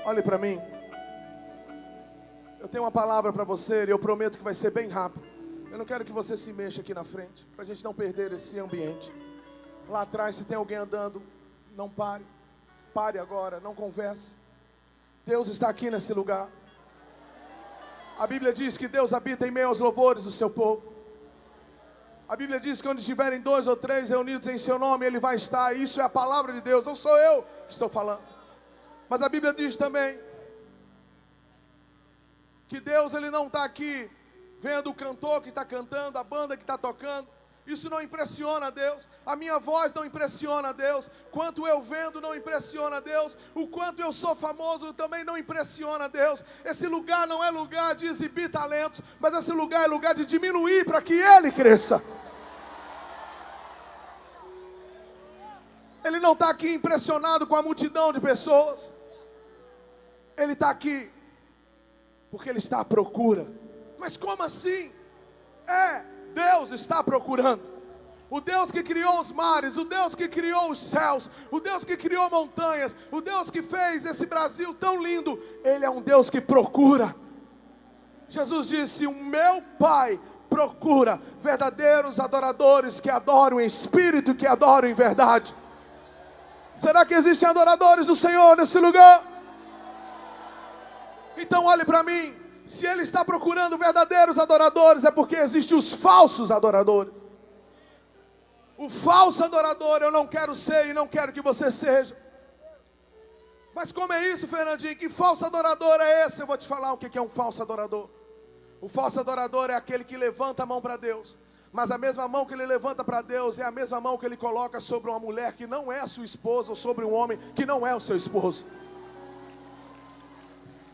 Olhe para mim. Eu tenho uma palavra para você e eu prometo que vai ser bem rápido. Eu não quero que você se mexa aqui na frente, para a gente não perder esse ambiente. Lá atrás, se tem alguém andando, não pare. Pare agora, não converse. Deus está aqui nesse lugar. A Bíblia diz que Deus habita em meio aos louvores do seu povo. A Bíblia diz que onde estiverem 2 ou 3 reunidos em seu nome, Ele vai estar. Isso é a palavra de Deus, não sou eu que estou falando. Mas a Bíblia diz também que Deus, Ele não está aqui vendo o cantor que está cantando, a banda que está tocando. Isso não impressiona a Deus. A minha voz não impressiona a Deus. Quanto eu vendo não impressiona a Deus. O quanto eu sou famoso também não impressiona a Deus. Esse lugar não é lugar de exibir talentos, mas esse lugar é lugar de diminuir para que Ele cresça. Ele não está aqui impressionado com a multidão de pessoas. Ele está aqui porque Ele está à procura. Mas como assim? Deus está procurando. O Deus que criou os mares, o Deus que criou os céus, o Deus que criou montanhas, o Deus que fez esse Brasil tão lindo, Ele é um Deus que procura. Jesus disse: o meu Pai procura verdadeiros adoradores que adoram em espírito e que adoram em verdade. Será que existem adoradores do Senhor nesse lugar? Então olhe para mim. Se Ele está procurando verdadeiros adoradores, é porque existem os falsos adoradores. O falso adorador eu não quero ser e não quero que você seja. Mas como é isso, Fernandinho? Que falso adorador é esse? Eu vou te falar o que é um falso adorador. O falso adorador é aquele que levanta a mão para Deus, mas a mesma mão que ele levanta para Deus é a mesma mão que ele coloca sobre uma mulher que não é a sua esposa, ou sobre um homem que não é o seu esposo.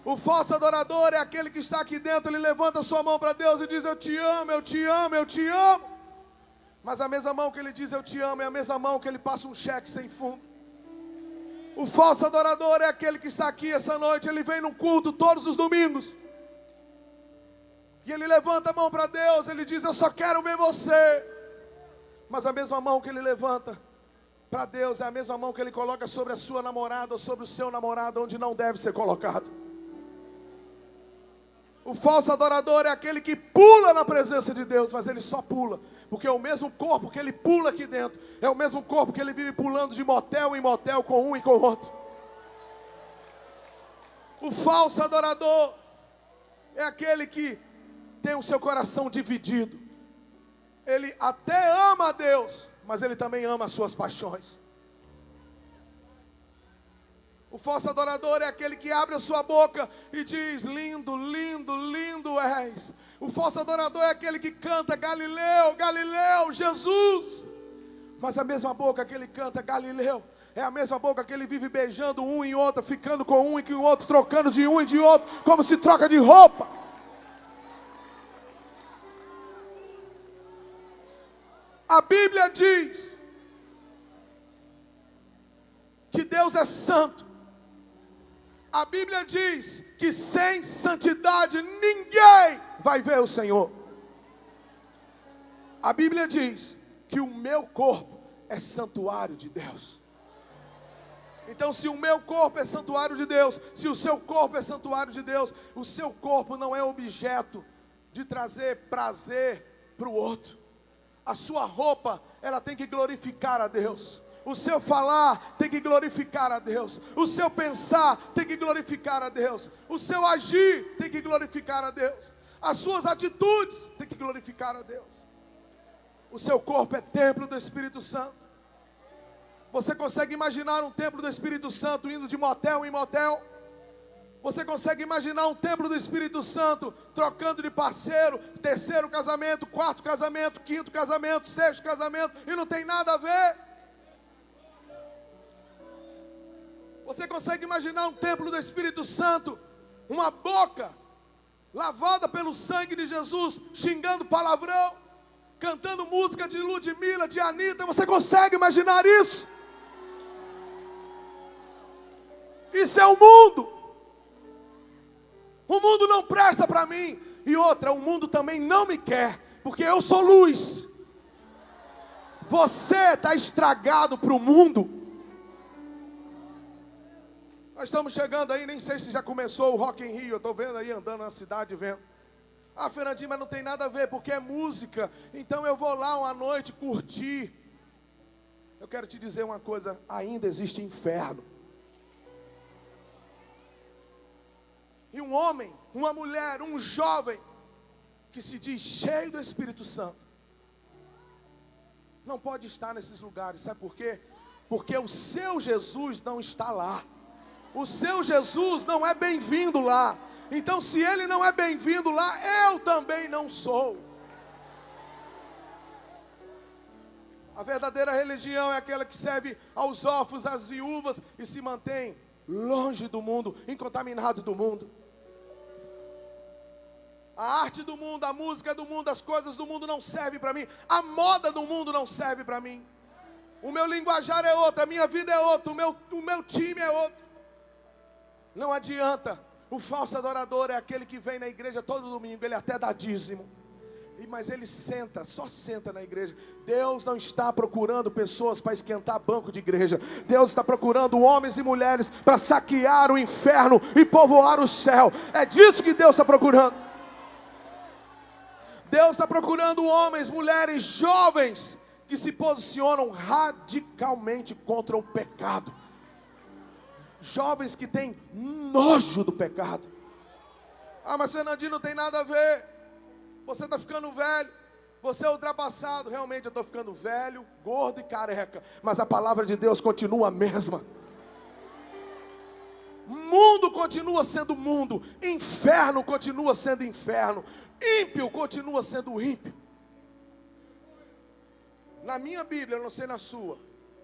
O falso adorador é aquele que está aqui dentro, ele levanta a sua mão para Deus e diz: eu te amo, eu te amo, eu te amo. Mas a mesma mão que ele diz eu te amo é a mesma mão que ele passa um cheque sem fundo. O falso adorador é aquele que está aqui essa noite, ele vem no culto todos os domingos. E ele levanta a mão para Deus, ele diz: eu só quero ver você. Mas a mesma mão que ele levanta para Deus é a mesma mão que ele coloca sobre a sua namorada ou sobre o seu namorado, onde não deve ser colocado. O falso adorador é aquele que pula na presença de Deus, mas ele só pula, porque é o mesmo corpo que ele pula aqui dentro, é o mesmo corpo que ele vive pulando de motel em motel com um e com o outro. O falso adorador é aquele que tem o seu coração dividido. Ele até ama a Deus, mas ele também ama as suas paixões. O falso adorador é aquele que abre a sua boca e diz: lindo, lindo, lindo és. O falso adorador é aquele que canta Galileu, Galileu, Jesus. Mas a mesma boca que ele canta Galileu é a mesma boca que ele vive beijando um e outro, ficando com um e com o outro, trocando de um e de outro, como se troca de roupa. A Bíblia diz que Deus é santo. A Bíblia diz que sem santidade ninguém vai ver o Senhor. A Bíblia diz que o meu corpo é santuário de Deus. Então, se o meu corpo é santuário de Deus, se o seu corpo é santuário de Deus, o seu corpo não é objeto de trazer prazer para o outro. A sua roupa, ela tem que glorificar a Deus. O seu falar tem que glorificar a Deus. O seu pensar tem que glorificar a Deus. O seu agir tem que glorificar a Deus. As suas atitudes tem que glorificar a Deus. O seu corpo é templo do Espírito Santo. Você consegue imaginar um templo do Espírito Santo indo de motel em motel? Você consegue imaginar um templo do Espírito Santo trocando de parceiro, terceiro casamento, quarto casamento, quinto casamento, sexto casamento, e não tem nada a ver? Você consegue imaginar um templo do Espírito Santo, uma boca lavada pelo sangue de Jesus, xingando palavrão, cantando música de Ludmilla, de Anitta? Você consegue imaginar isso? Isso é o mundo. O mundo não presta para mim. E outra, o mundo também não me quer, porque eu sou luz. Você está estragado para o mundo. Nós estamos chegando aí, nem sei se já começou o Rock in Rio. Eu estou vendo aí, andando na cidade, vendo. Ah, Fernandinho, mas não tem nada a ver, porque é música. Então eu vou lá uma noite curtir. Eu quero te dizer uma coisa, ainda existe inferno. E um homem, uma mulher, um jovem, que se diz cheio do Espírito Santo, não pode estar nesses lugares. Sabe por quê? Porque o seu Jesus não está lá. O seu Jesus não é bem-vindo lá. Então, se ele não é bem-vindo lá, eu também não sou. A verdadeira religião é aquela que serve aos órfãos, às viúvas e se mantém longe do mundo, incontaminado do mundo. A arte do mundo, a música do mundo, as coisas do mundo não servem para mim. A moda do mundo não serve para mim. O meu linguajar é outro, a minha vida é outra, o meu time é outro. Não adianta. O falso adorador é aquele que vem na igreja todo domingo, ele até dá dízimo, mas ele senta, só senta na igreja. Deus não está procurando pessoas para esquentar banco de igreja. Deus está procurando homens e mulheres para saquear o inferno e povoar o céu. É disso que Deus está procurando. Deus está procurando homens, mulheres, jovens que se posicionam radicalmente contra o pecado. Jovens que têm nojo do pecado. Ah, mas Fernandinho, não tem nada a ver. Você está ficando velho. Você é ultrapassado. Realmente eu estou ficando velho, gordo e careca. Mas a palavra de Deus continua a mesma. Mundo continua sendo mundo. Inferno continua sendo inferno. Ímpio continua sendo ímpio. Na minha Bíblia, eu não sei na sua,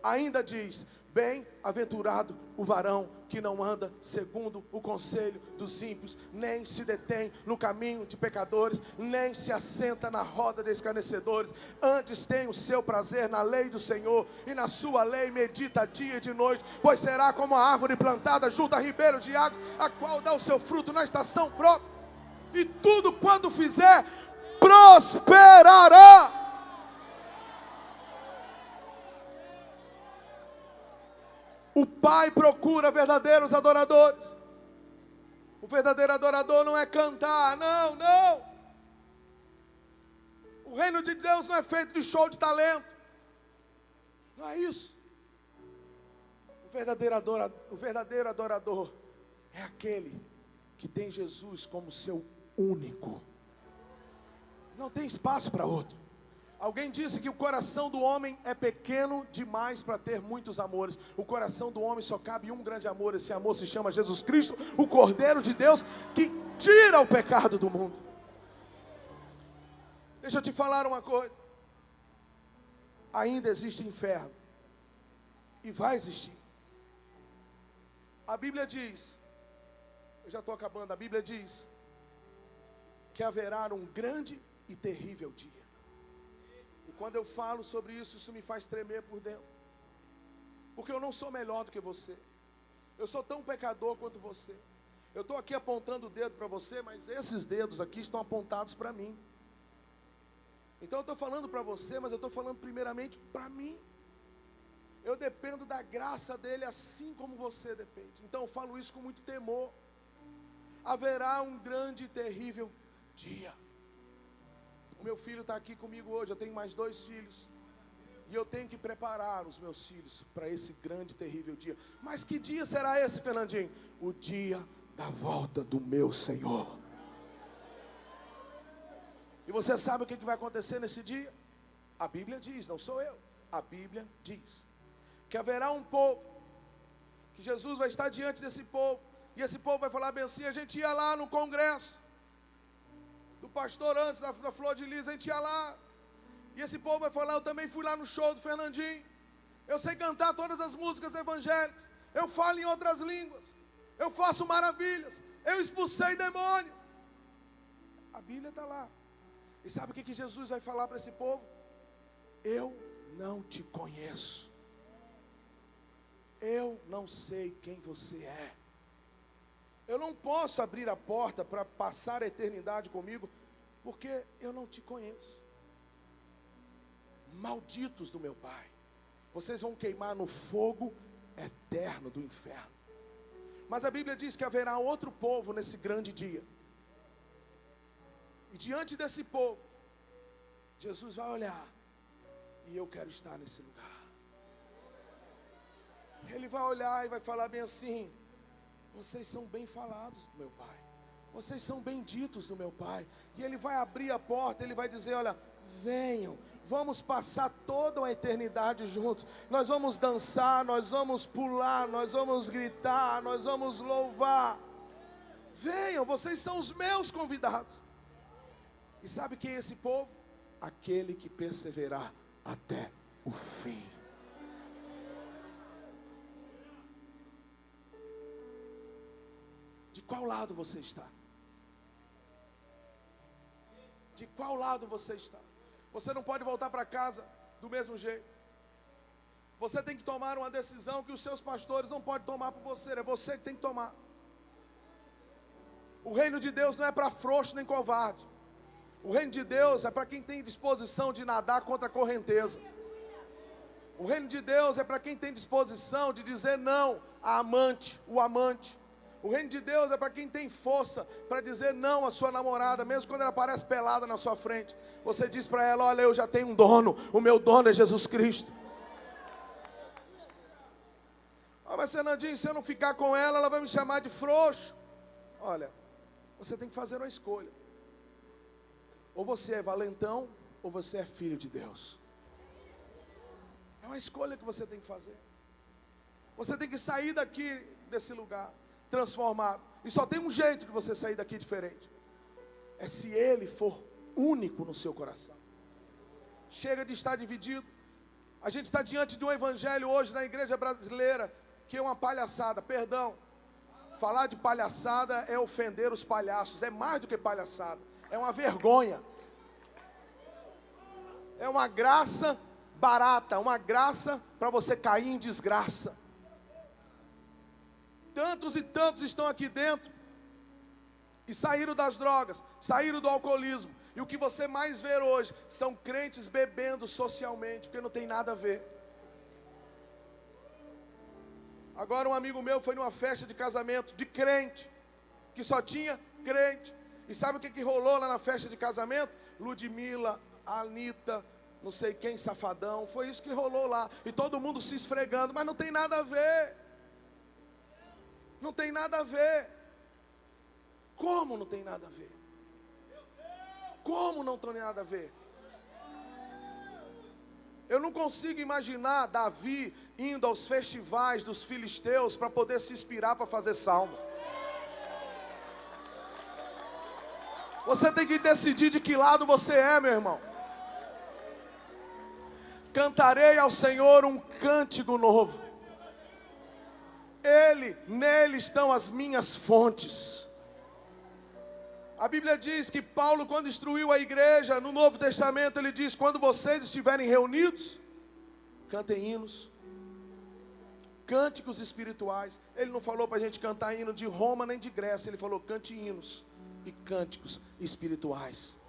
ainda diz: bem-aventurado o varão que não anda segundo o conselho dos ímpios, nem se detém no caminho de pecadores, nem se assenta na roda de escarnecedores. Antes tem o seu prazer na lei do Senhor, e na sua lei medita dia e de noite. Pois será como a árvore plantada junto a ribeiro de águas, a qual dá o seu fruto na estação própria, e tudo quanto fizer prosperará. O Pai procura verdadeiros adoradores. O verdadeiro adorador não é cantar, não. O reino de Deus não é feito de show de talento. Não é isso. O verdadeiro adorador é aquele que tem Jesus como seu único. Não tem espaço para outro. Alguém disse que o coração do homem é pequeno demais para ter muitos amores. O coração do homem só cabe um grande amor. Esse amor se chama Jesus Cristo, o Cordeiro de Deus, que tira o pecado do mundo. Deixa eu te falar uma coisa. Ainda existe inferno. E vai existir. A Bíblia diz, eu já estou acabando, a Bíblia diz que haverá um grande e terrível dia. Quando eu falo sobre isso, isso me faz tremer por dentro. Porque eu não sou melhor do que você. Eu sou tão pecador quanto você. Eu estou aqui apontando o dedo para você, mas esses dedos aqui estão apontados para mim. Então eu estou falando para você, mas eu estou falando primeiramente para mim. Eu dependo da graça dele assim como você depende. Então eu falo isso com muito temor. Haverá um grande e terrível dia. O meu filho está aqui comigo hoje, eu tenho mais 2 filhos. E eu tenho que preparar os meus filhos para esse grande e terrível dia. Mas que dia será esse, Fernandinho? O dia da volta do meu Senhor. E você sabe o que vai acontecer nesse dia? A Bíblia diz, não sou eu. A Bíblia diz que haverá um povo, que Jesus vai estar diante desse povo. E esse povo vai falar bem assim: a gente ia lá no congresso do pastor antes da Flor de Lis, a gente ia lá. E esse povo vai falar: eu também fui lá no show do Fernandinho. Eu sei cantar todas as músicas evangélicas. Eu falo em outras línguas. Eu faço maravilhas. Eu expulsei demônio. A Bíblia está lá. E sabe o que Jesus vai falar para esse povo? Eu não te conheço. Eu não sei quem você é. Eu não posso abrir a porta para passar a eternidade comigo, porque eu não te conheço. Malditos do meu Pai, vocês vão queimar no fogo eterno do inferno. Mas a Bíblia diz que haverá outro povo nesse grande dia. E diante desse povo, Jesus vai olhar. E eu quero estar nesse lugar. Ele vai olhar e vai falar bem assim: vocês são bem falados do meu Pai. Vocês são benditos do meu Pai. E Ele vai abrir a porta, Ele vai dizer: olha, venham, vamos passar toda a eternidade juntos. Nós vamos dançar, nós vamos pular, nós vamos gritar, nós vamos louvar. Venham, vocês são os meus convidados. E sabe quem é esse povo? Aquele que perseverar até o fim. De qual lado você está? De qual lado você está? Você não pode voltar para casa do mesmo jeito. Você tem que tomar uma decisão que os seus pastores não podem tomar por você. É você que tem que tomar. O reino de Deus não é para frouxo nem covarde. O reino de Deus é para quem tem disposição de nadar contra a correnteza. O reino de Deus é para quem tem disposição de dizer não à amante, o amante. O reino de Deus é para quem tem força para dizer não à sua namorada, mesmo quando ela aparece pelada na sua frente. Você diz para ela: olha, eu já tenho um dono, o meu dono é Jesus Cristo. Ah, mas Fernandinho, se eu não ficar com ela, ela vai me chamar de frouxo. Olha, você tem que fazer uma escolha. Ou você é valentão, ou você é filho de Deus. É uma escolha que você tem que fazer. Você tem que sair daqui, desse lugar, transformado. E só tem um jeito de você sair daqui diferente. É se Ele for único no seu coração. Chega de estar dividido. A gente está diante de um evangelho hoje na igreja brasileira que é uma palhaçada. Perdão, falar de palhaçada é ofender os palhaços. É mais do que palhaçada, é uma vergonha. É uma graça barata, uma graça para você cair em desgraça. Tantos e tantos estão aqui dentro e saíram das drogas, saíram do alcoolismo. E o que você mais vê hoje são crentes bebendo socialmente, porque não tem nada a ver. Agora um amigo meu foi numa festa de casamento de crente, que só tinha crente. E sabe o que rolou lá na festa de casamento? Ludmilla, Anitta, não sei quem, Safadão. Foi isso que rolou lá. E todo mundo se esfregando, mas não tem nada a ver. Não tem nada a ver. Como não tem nada a ver? Como não tem nada a ver? Eu não consigo imaginar Davi indo aos festivais dos filisteus para poder se inspirar para fazer salmo. Você tem que decidir de que lado você é, meu irmão. Cantarei ao Senhor um cântico novo. Nele estão as minhas fontes. A Bíblia diz que Paulo, quando instruiu a igreja no Novo Testamento, ele diz: quando vocês estiverem reunidos, cantem hinos, cânticos espirituais. Ele não falou para a gente cantar hino de Roma nem de Grécia. Ele falou: cante hinos e cânticos espirituais.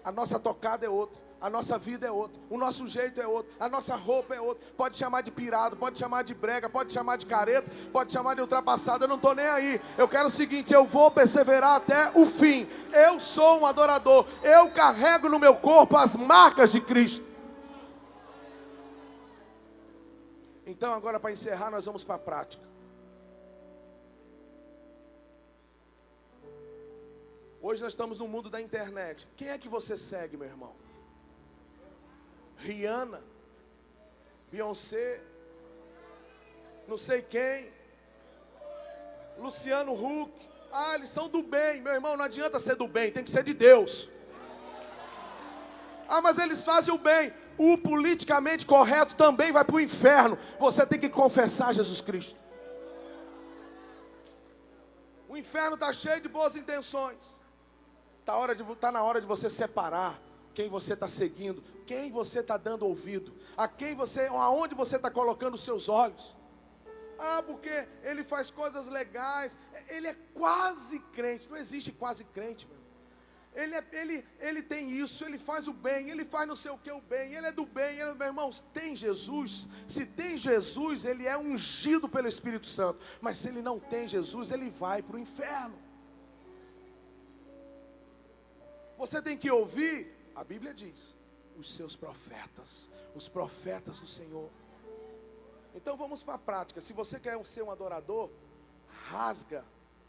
A nossa tocada é outra, a nossa vida é outra, o nosso jeito é outro, a nossa roupa é outra. Pode chamar de pirado, pode chamar de brega, pode chamar de careta, pode chamar de ultrapassado, eu não estou nem aí. Eu quero o seguinte: eu vou perseverar até o fim. Eu sou um adorador, eu carrego no meu corpo as marcas de Cristo. Então agora, para encerrar, nós vamos para a prática. Hoje nós estamos no mundo da internet. Quem é que você segue, meu irmão? Rihanna, Beyoncé, não sei quem, Luciano Huck. Ah, eles são do bem. Meu irmão, não adianta ser do bem, tem que ser de Deus. Ah, mas eles fazem o bem. O politicamente correto também vai para o inferno. Você tem que confessar Jesus Cristo. O inferno está cheio de boas intenções. Está na hora de você separar quem você está seguindo, quem você está dando ouvido, aonde você está colocando os seus olhos. Ah, porque ele faz coisas legais, ele é quase crente. Não existe quase crente, meu. ele tem isso, ele faz o bem, ele faz não sei o que o bem, ele é do bem, meu irmãos, tem Jesus. Se tem Jesus, ele é ungido pelo Espírito Santo. Mas se ele não tem Jesus, ele vai para o inferno. Você tem que ouvir, a Bíblia diz, os seus profetas, os profetas do Senhor. Então vamos para a prática. Se você quer ser um adorador, rasga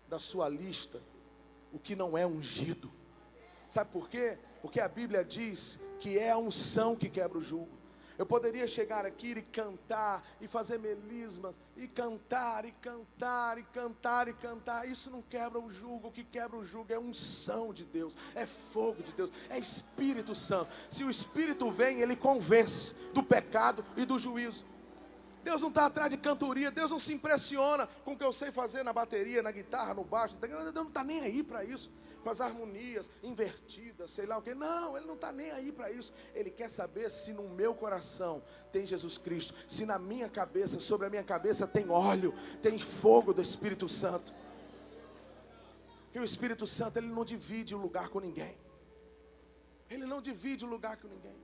da sua lista o que não é ungido. Sabe por quê? Porque a Bíblia diz que é a unção que quebra o jugo. Eu poderia chegar aqui e cantar, e fazer melismas, e cantar, e cantar, e cantar, e cantar. Isso não quebra o jugo. O que quebra o jugo é a unção de Deus, é fogo de Deus, é Espírito Santo. Se o Espírito vem, ele convence do pecado e do juízo. Deus não está atrás de cantoria, Deus não se impressiona com o que eu sei fazer na bateria, na guitarra, no baixo. Deus não está nem aí para isso, com as harmonias invertidas, sei lá o que. Não, Ele não está nem aí para isso. Ele quer saber se no meu coração tem Jesus Cristo, se na minha cabeça, sobre a minha cabeça tem óleo, tem fogo do Espírito Santo. E o Espírito Santo, Ele não divide o lugar com ninguém. Ele não divide o lugar com ninguém.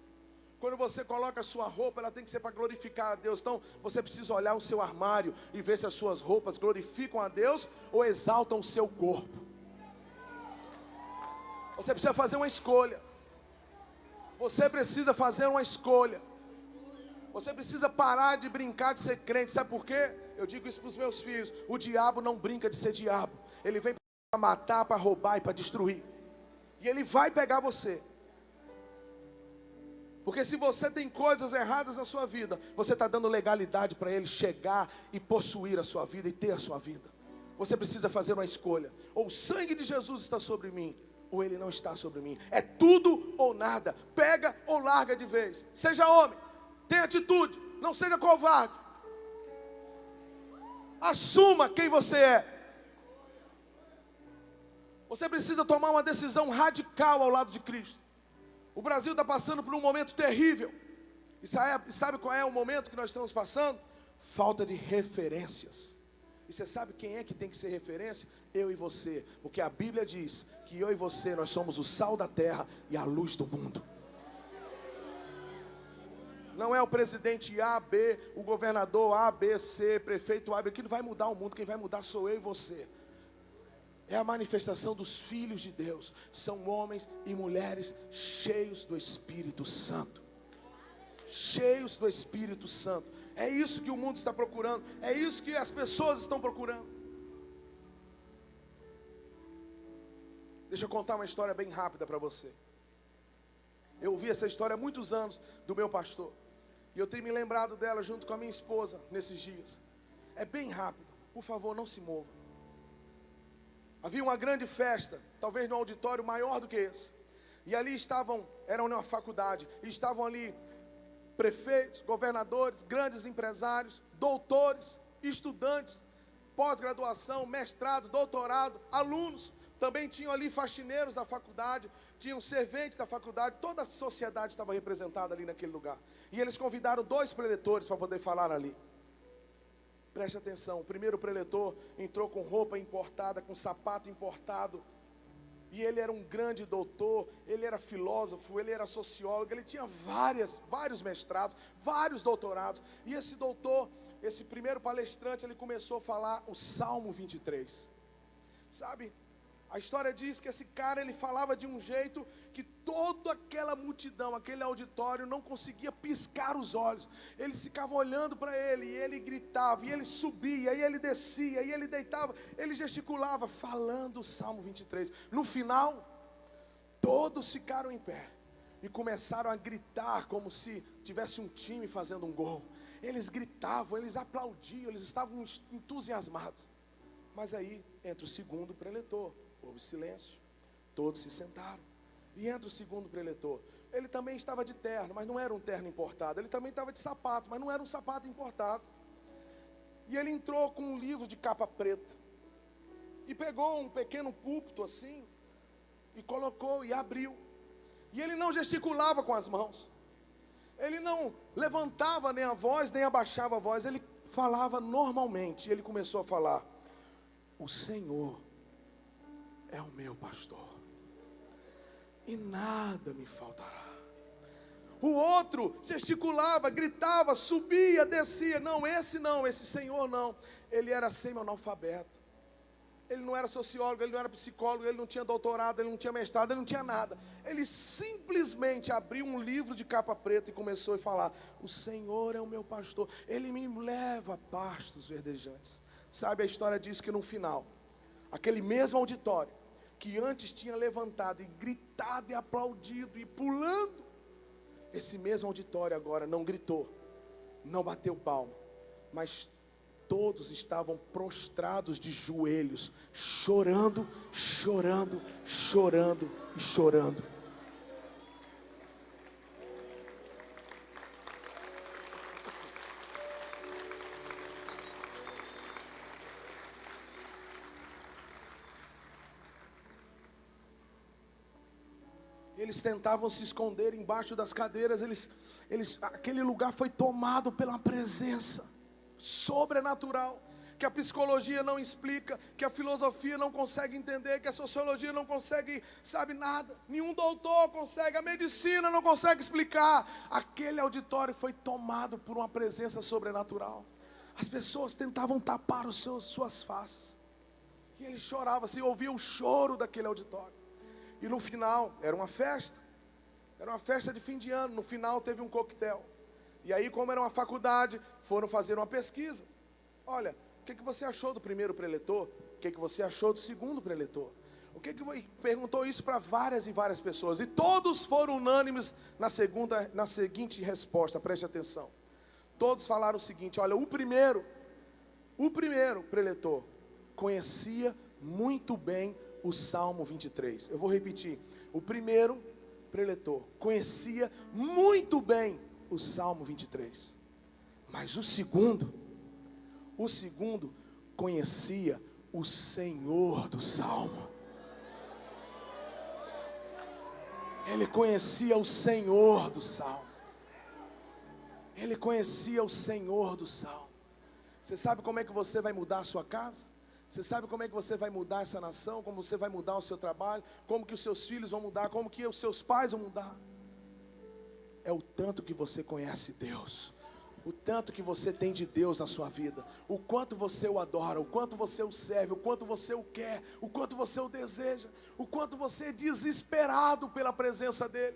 Quando você coloca a sua roupa, ela tem que ser para glorificar a Deus. Então, você precisa olhar o seu armário e ver se as suas roupas glorificam a Deus ou exaltam o seu corpo. Você precisa fazer uma escolha. Você precisa fazer uma escolha. Você precisa parar de brincar de ser crente. Sabe por quê? Eu digo isso para os meus filhos. O diabo não brinca de ser diabo. Ele vem para matar, para roubar e para destruir. E ele vai pegar você. Porque se você tem coisas erradas na sua vida, você está dando legalidade para ele chegar e possuir a sua vida e ter a sua vida. Você precisa fazer uma escolha. Ou o sangue de Jesus está sobre mim, ou ele não está sobre mim. É tudo ou nada. Pega ou larga de vez. Seja homem, tenha atitude, não seja covarde. Assuma quem você é. Você precisa tomar uma decisão radical ao lado de Cristo. O Brasil está passando por um momento terrível. E sabe qual é o momento que nós estamos passando? Falta de referências. E você sabe quem é que tem que ser referência? Eu e você. Porque a Bíblia diz que eu e você, nós somos o sal da terra e a luz do mundo. Não é o presidente A, B, o governador A, B, C, prefeito A, B, que não vai mudar o mundo. Quem vai mudar sou eu e você. É a manifestação dos filhos de Deus. São homens e mulheres cheios do Espírito Santo. Cheios do Espírito Santo. É isso que o mundo está procurando. É isso que as pessoas estão procurando. Deixa eu contar uma história bem rápida para você. Eu ouvi essa história há muitos anos do meu pastor. E eu tenho me lembrado dela junto com a minha esposa nesses dias. É bem rápido. Por favor, não se mova. Havia uma grande festa, talvez no auditório maior do que esse. E ali era uma faculdade, e estavam ali prefeitos, governadores, grandes empresários, doutores, estudantes, pós-graduação, mestrado, doutorado, alunos. Também tinham ali faxineiros da faculdade, tinham serventes da faculdade, toda a sociedade estava representada ali naquele lugar. E eles convidaram 2 preletores para poder falar ali. Preste atenção, o primeiro preletor entrou com roupa importada, com sapato importado. E ele era um grande doutor, ele era filósofo, ele era sociólogo, ele tinha vários mestrados, vários doutorados. E esse doutor, esse primeiro palestrante, ele começou a falar o Salmo 23. Sabe, a história diz que esse cara, ele falava de um jeito que toda aquela multidão, aquele auditório não conseguia piscar os olhos. Eles ficavam olhando para ele, e ele gritava, e ele subia, e ele descia, e ele deitava, ele gesticulava, falando o Salmo 23. No final, todos ficaram em pé e começaram a gritar como se tivesse um time fazendo um gol. Eles gritavam, eles aplaudiam, eles estavam entusiasmados. Mas aí entra o segundo preletor. Houve silêncio, todos se sentaram. E entra o segundo preletor. Ele também estava de terno, mas não era um terno importado. Ele também estava de sapato, mas não era um sapato importado. E ele entrou com um livro de capa preta. E pegou um pequeno púlpito assim, e colocou e abriu. E ele não gesticulava com as mãos. Ele não levantava nem a voz, nem abaixava a voz. Ele falava normalmente. E ele começou a falar: o Senhor é o meu pastor. e nada me faltará. O outro gesticulava, gritava, subia, descia. Não, esse Senhor não. Ele era semi-analfabeto. Ele não era sociólogo, ele não era psicólogo, ele não tinha doutorado, ele não tinha mestrado, ele não tinha nada. Ele simplesmente abriu um livro de capa preta e começou a falar: o Senhor é o meu pastor, Ele me leva a pastos verdejantes. Sabe, a história diz que no final, aquele mesmo auditório, que antes tinha levantado e gritado e aplaudido e pulando, esse mesmo auditório agora não gritou, não bateu palma, mas todos estavam prostrados de joelhos, chorando, chorando, chorando e chorando. Eles tentavam se esconder embaixo das cadeiras. Aquele lugar foi tomado pela presença sobrenatural, que a psicologia não explica, que a filosofia não consegue entender, que a sociologia não consegue, sabe, nada. Nenhum doutor consegue, a medicina não consegue explicar. Aquele auditório foi tomado por uma presença sobrenatural. As pessoas tentavam tapar suas faces, e ele chorava, se ouvia o choro daquele auditório. E no final, era uma festa de fim de ano. No final teve um coquetel. E aí, como era uma faculdade, foram fazer uma pesquisa. Olha, o que você achou do primeiro preletor? O que você achou do segundo preletor? Perguntou isso para várias e várias pessoas. E todos foram unânimes na seguinte resposta, preste atenção. Todos falaram o seguinte: olha, o primeiro preletor conhecia muito bem o Salmo 23. Eu vou repetir. O primeiro preletor conhecia muito bem o Salmo 23. Mas o segundo conhecia o Senhor do Salmo. Ele conhecia o Senhor do Salmo. Ele conhecia o Senhor do Salmo. Você sabe como é que você vai mudar a sua casa? Você sabe como é que você vai mudar essa nação? Como você vai mudar o seu trabalho? Como que os seus filhos vão mudar? Como que os seus pais vão mudar? É o tanto que você conhece Deus, o tanto que você tem de Deus na sua vida, o quanto você o adora, o quanto você o serve, o quanto você o quer, o quanto você o deseja, o quanto você é desesperado pela presença dEle.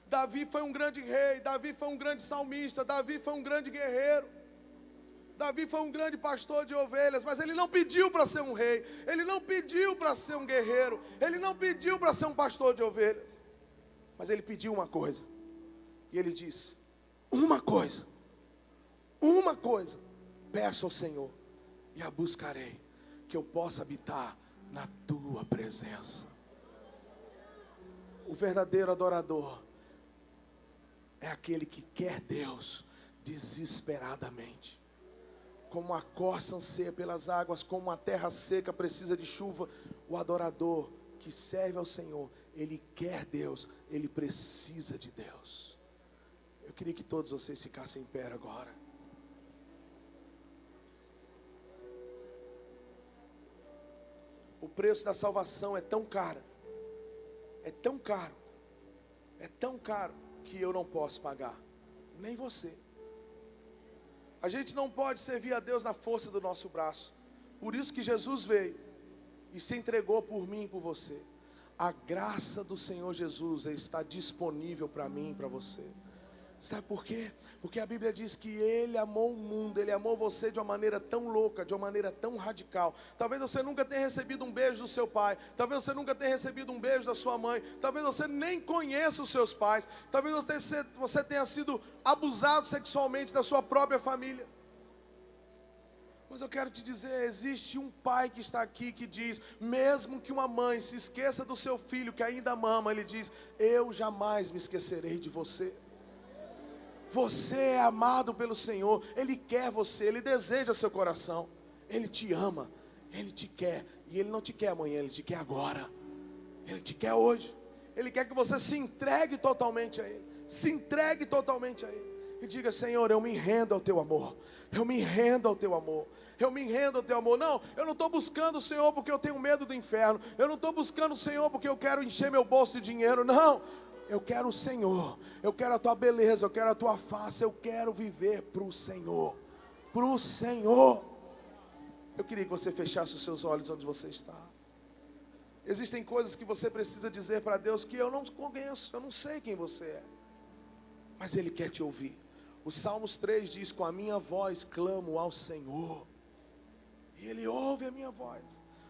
Davi foi um grande rei, Davi foi um grande salmista, Davi foi um grande guerreiro, Davi foi um grande pastor de ovelhas, mas ele não pediu para ser um rei, ele não pediu para ser um guerreiro, ele não pediu para ser um pastor de ovelhas, mas ele pediu uma coisa, e ele disse: uma coisa, peço ao Senhor, e a buscarei, que eu possa habitar na tua presença. O verdadeiro adorador é aquele que quer Deus desesperadamente. Como a corça anseia pelas águas, como a terra seca precisa de chuva, o adorador que serve ao Senhor, ele quer Deus, ele precisa de Deus. Eu queria que todos vocês ficassem em pé agora. O preço da salvação é tão caro, é tão caro, é tão caro, que eu não posso pagar, nem você. A gente não pode servir a Deus na força do nosso braço. Por isso que Jesus veio e se entregou por mim e por você. A graça do Senhor Jesus está disponível para mim e para você. Sabe por quê? Porque a Bíblia diz que Ele amou o mundo, Ele amou você de uma maneira tão louca, de uma maneira tão radical. Talvez você nunca tenha recebido um beijo do seu pai, talvez você nunca tenha recebido um beijo da sua mãe, talvez você nem conheça os seus pais, talvez você tenha sido abusado sexualmente da sua própria família. Mas eu quero te dizer, existe um pai que está aqui que diz, mesmo que uma mãe se esqueça do seu filho que ainda mama, ele diz: eu jamais me esquecerei de você. Você é amado pelo Senhor, Ele quer você, Ele deseja seu coração, Ele te ama, Ele te quer, e Ele não te quer amanhã, Ele te quer agora, Ele te quer hoje, Ele quer que você se entregue totalmente a Ele, se entregue totalmente a Ele. e diga: Senhor, eu me rendo ao teu amor. Eu me rendo ao teu amor. Eu me rendo ao teu amor. Não, eu não estou buscando o Senhor porque eu tenho medo do inferno. Eu não estou buscando o Senhor porque eu quero encher meu bolso de dinheiro. Não, eu quero o Senhor. Eu quero a tua beleza, eu quero a tua face. Eu quero viver para o Senhor. Para o Senhor. Eu queria que você fechasse os seus olhos onde você está. Existem coisas que você precisa dizer para Deus que eu não conheço, eu não sei quem você é, mas Ele quer te ouvir. O Salmos 3 diz: com a minha voz clamo ao Senhor, e Ele ouve a minha voz.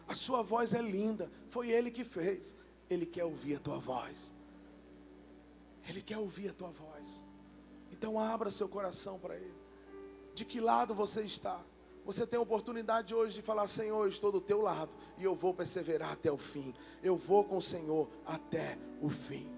A sua voz é linda, foi Ele que fez. Ele quer ouvir a tua voz. Ele quer ouvir a tua voz. Então abra seu coração para Ele. De que lado você está? Você tem a oportunidade hoje de falar: Senhor, eu estou do teu lado e eu vou perseverar até o fim. Eu vou com o Senhor até o fim.